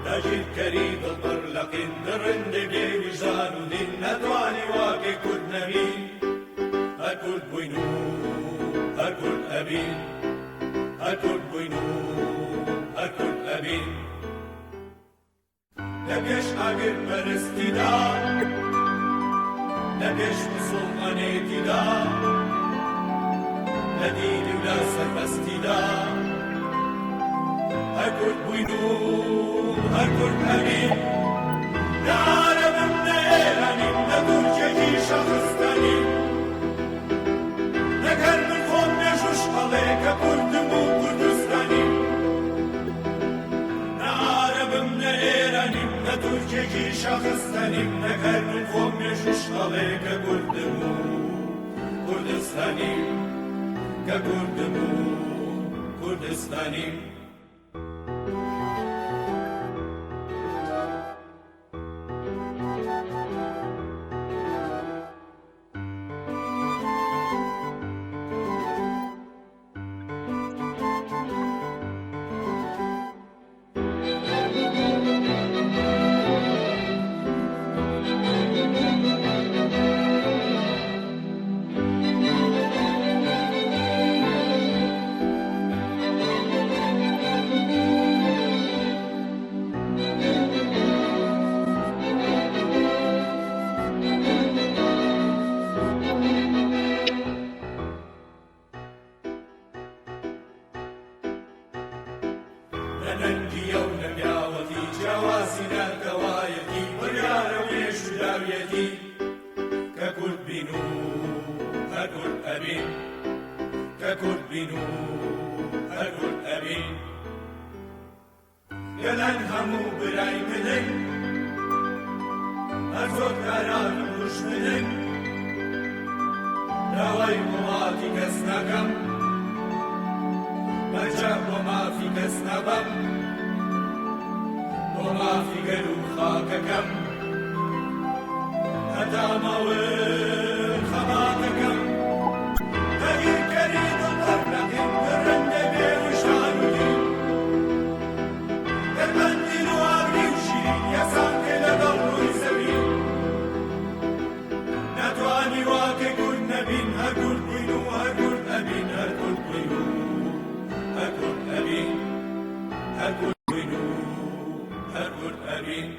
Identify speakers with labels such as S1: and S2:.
S1: تجد كريد الطرلق درند بوجدان دين ندواني واقي كرد نبين هكرد بوينو هكرد أبين هكرد بوينو هكرد أبين لكش أجر برستدا لكش مسلماني تدا لدين ولا سربستدا هكرد بوينو هكرد أبين نعلم من إيراني ندور جيجي شخصتاني نكر من خون نجوش عليك كردمو كردستاني نعلم من إيراني ندور جيجي شخصتاني نكر من خون نجوش عليك كردمو كردستاني كردمو كردستاني ننجي يوم نبياوتي جوازنا كوايتي بريارة ويش داويتي ككل بينو هكل أبين ككل بينو هكل أبين يلان همو براي منن هرزوت قرار مش منن رواي مواتي كسنكم مجاب وما في كسنبم وما في قلو خاككم هدا موين خباتكم تغير كريد الطرق الرند بيوشانولين المندل وابري وشيرين يسان كلا دولو يسوين ندواني واكي قد نبين هكول بينو هكول أبين هكول بينو هكول أبين هكول بينو هكول أبين